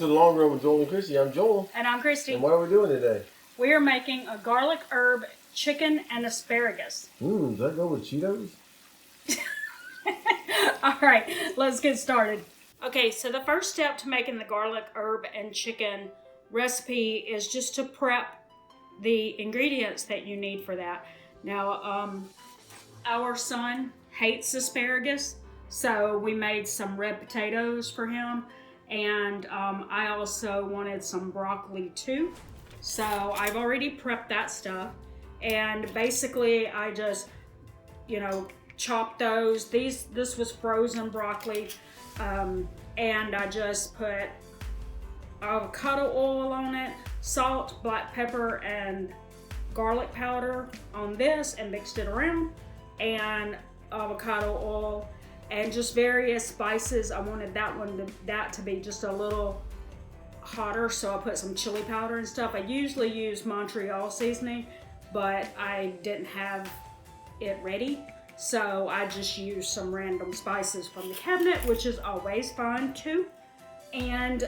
The long run with Joel and Christy. I'm Joel. And I'm Christy. And what are we doing today? We are making a garlic herb chicken and asparagus. Does that go with Cheetos? Alright, let's get started. Okay, so the first step to making the garlic herb and chicken recipe is just to prep the ingredients that you need for that. Now, our son hates asparagus, so we made some red potatoes for him. And I also wanted some broccoli too. So I've already prepped that stuff. And basically I just, chopped those. This was frozen broccoli. And I just put avocado oil on it, salt, black pepper, and garlic powder on this and mixed it around. And avocado oil. And just various spices. I wanted that to be just a little hotter, so I put some chili powder and stuff. I usually use Montreal seasoning, but I didn't have it ready, so I just used some random spices from the cabinet, which is always fun too. And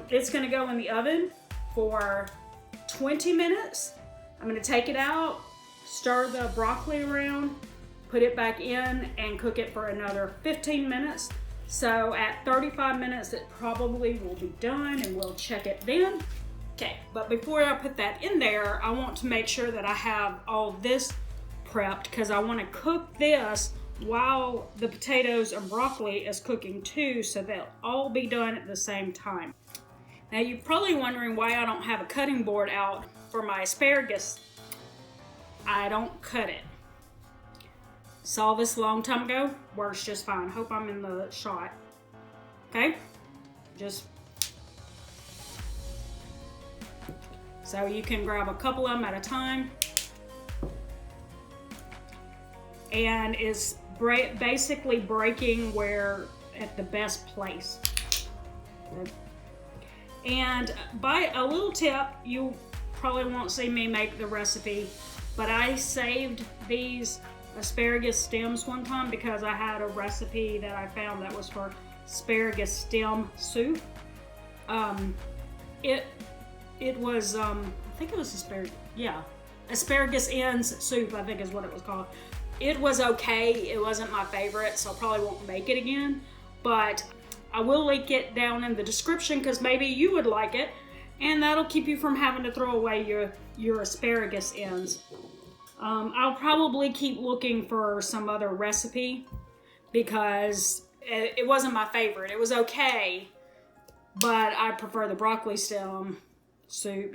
it's gonna go in the oven for 20 minutes. I'm gonna take it out, stir the broccoli around, put it back in and cook it for another 15 minutes. So at 35 minutes, it probably will be done and we'll check it then. Okay, but before I put that in there, I want to make sure that I have all this prepped because I want to cook this while the potatoes and broccoli is cooking too, so they'll all be done at the same time. Now you're probably wondering why I don't have a cutting board out for my asparagus. I don't cut it. Saw this a long time ago, works just fine. Hope I'm in the shot. Okay? So you can grab a couple of them at a time. And it's basically breaking at the best place. And by a little tip, you probably won't see me make the recipe, but I saved these asparagus stems one time because I had a recipe that I found that was for asparagus stem soup. It was I think it was asparagus ends soup, I think is what it was called. It was okay. It wasn't my favorite, so I probably won't make it again, but I will link it down in the description because maybe you would like it, and that'll keep you from having to throw away your asparagus ends. I'll probably keep looking for some other recipe because it wasn't my favorite. It was okay, but I prefer the broccoli stem soup,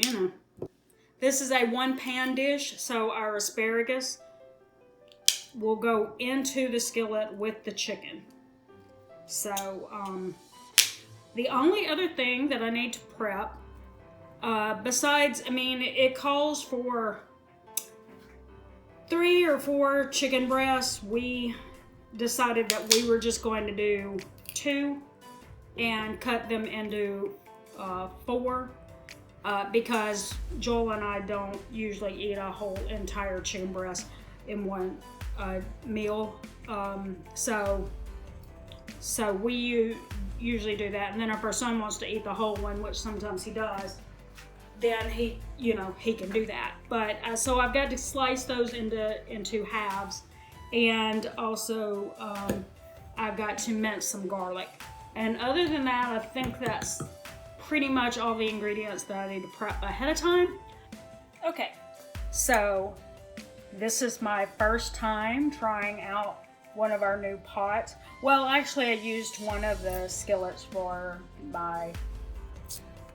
This is a one pan dish, so our asparagus will go into the skillet with the chicken. So, the only other thing that I need to prep, besides, it calls for 3 or 4 chicken breasts. We decided that we were just going to do 2 and cut them into 4 because Joel and I don't usually eat a whole entire chicken breast in one meal. So we usually do that, and then if our son wants to eat the whole one, which sometimes he does, then he can do that. But so I've got to slice those into halves, and also I've got to mince some garlic. And other than that, I think that's pretty much all the ingredients that I need to prep ahead of time. Okay, so this is my first time trying out one of our new pots. Well, actually I used one of the skillets for my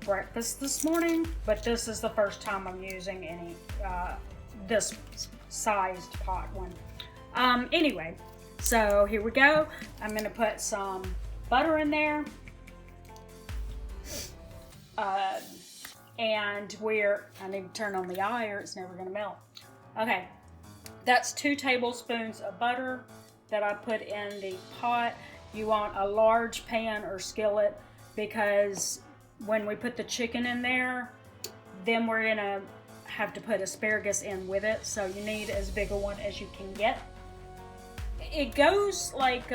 breakfast this morning, but this is the first time I'm using any this sized pot one. Anyway, so here we go. I'm gonna put some butter in there, and I need to turn on the eye or it's never gonna melt. Okay, that's 2 tablespoons of butter that I put in the pot. You want a large pan or skillet because when we put the chicken in there, then we're gonna have to put asparagus in with it, so you need as big a one as you can get. It goes like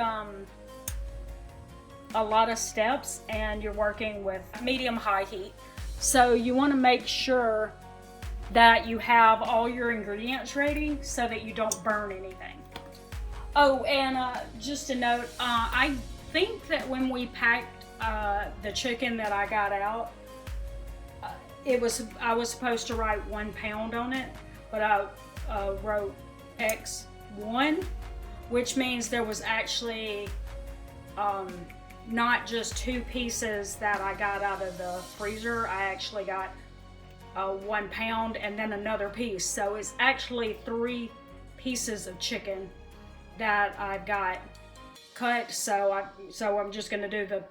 a lot of steps and you're working with medium-high heat. So you want to make sure that you have all your ingredients ready so that you don't burn anything. Oh, and just a note, I think that when we packed the chicken that I got out, I was supposed to write 1 pound on it, but I wrote X1, which means there was actually not just 2 pieces that I got out of the freezer. I actually got 1 pound and then another piece. So it's actually 3 pieces of chicken that I've got cut. So I'm just gonna do the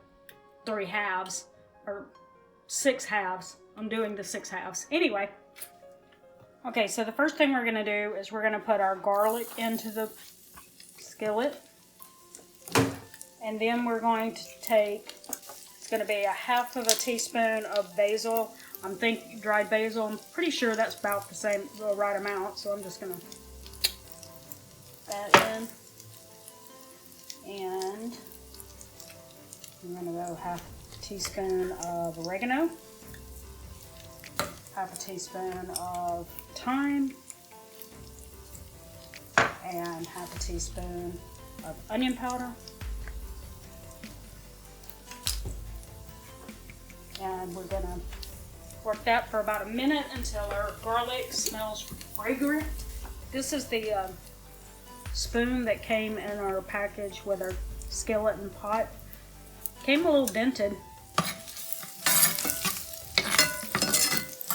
3 halves or 6 halves. I'm doing the 6 halves. Anyway. Okay, so the first thing we're gonna do is we're gonna put our garlic into the skillet. And then we're going to take, it's going to be 1/2 teaspoon of basil. I'm thinking dried basil. I'm pretty sure that's about the right amount. So I'm just going to put that in. And I'm going to go 1/2 teaspoon of oregano. 1/2 teaspoon of thyme. And 1/2 teaspoon of onion powder. And we're gonna work that for about a minute until our garlic smells fragrant. This is the spoon that came in our package with our skillet and pot. Came a little dented.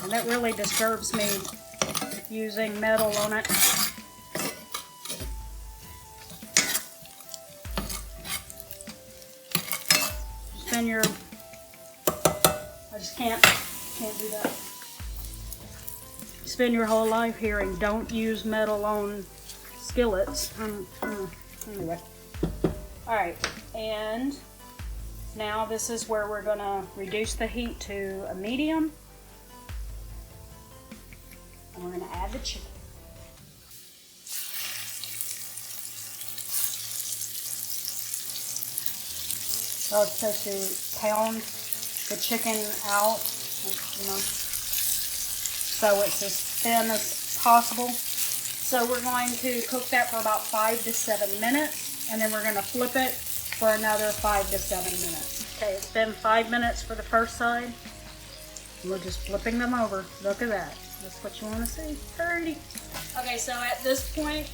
And that really disturbs me using metal on it. Spin your I just can't do that. Spend your whole life hearing don't use metal on skillets. Anyway. Alright, and now this is where we're going to reduce the heat to a medium. And we're going to add the chicken. So it's supposed to pound the chicken out, so it's as thin as possible. So we're going to cook that for about 5 to 7 minutes, and then we're going to flip it for another 5 to 7 minutes. Okay, it's been 5 minutes for the first side. We're just flipping them over. Look at that. That's what you want to see. Pretty. Okay, so at this point,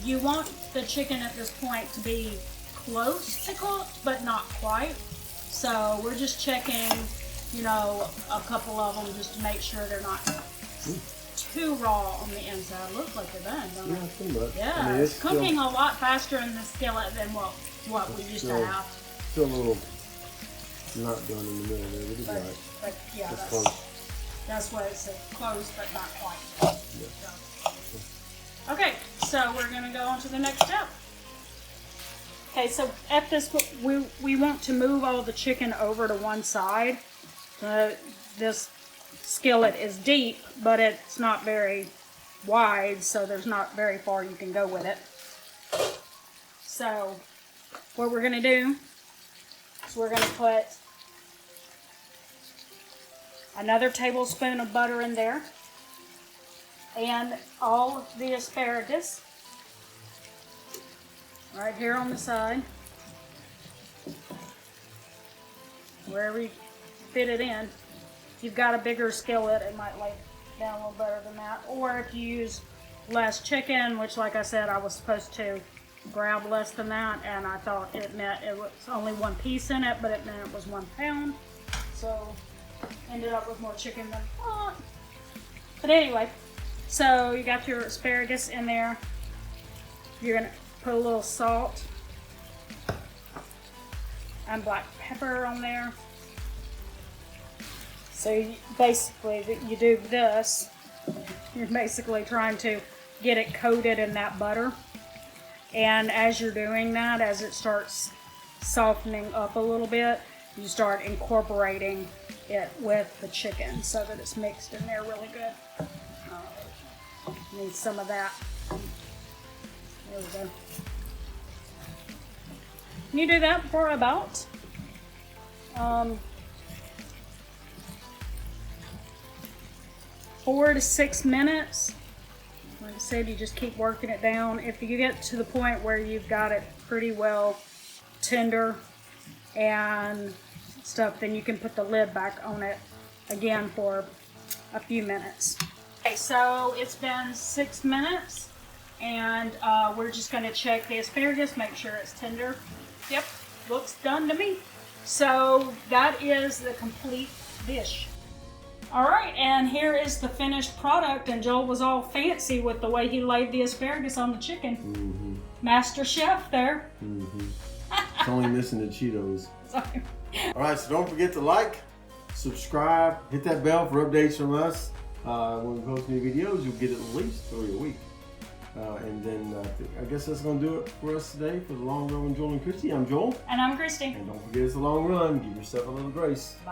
you want the chicken at this point to be close to cooked, but not quite. So we're just checking, a couple of them just to make sure they're not too raw on the inside. Looks like they're done, don't Yeah, pretty much. Yeah, it's cooking a lot faster in the skillet than what we used to have. Still a little not done in the middle there, but it's right. But yeah, that's what it said. Close, but not quite. Yeah. So. Okay, so we're going to go on to the next step. Okay, so at this, we want to move all the chicken over to one side. This skillet is deep, but it's not very wide, so there's not very far you can go with it. So what we're going to do is we're going to put another tablespoon of butter in there and all the asparagus right here on the side, wherever you fit it in. If you've got a bigger skillet, it might lay down a little better than that. Or if you use less chicken, which like I said, I was supposed to grab less than that, and I thought it meant it was only 1 piece in it, but it meant it was 1 pound. So ended up with more chicken than I thought. But anyway, so you got your asparagus in there. You're gonna put a little salt and black pepper on there. So basically, you do this. You're basically trying to get it coated in that butter. And as you're doing that, as it starts softening up a little bit, you start incorporating it with the chicken so that it's mixed in there really good. Need some of that. There we go. You do that for about 4 to 6 minutes. Like I said, you just keep working it down. If you get to the point where you've got it pretty well tender and stuff, then you can put the lid back on it again for a few minutes. Okay, so it's been 6 minutes, and we're just going to check the asparagus, make sure it's tender. Yep, looks done to me. So that is the complete dish. All right, and here is the finished product, and Joel was all fancy with the way he laid the asparagus on the chicken. Mm-hmm. Master chef there. Mm-hmm. It's only missing the Cheetos. Sorry. All right, so don't forget to like, subscribe, hit that bell for updates from us. When we post new videos, you'll get at least 3 a week. And then I guess that's going to do it for us today for the Long Run with Joel and Christy. I'm Joel. And I'm Christy. And don't forget it's a long run. Give yourself a little grace. Bye.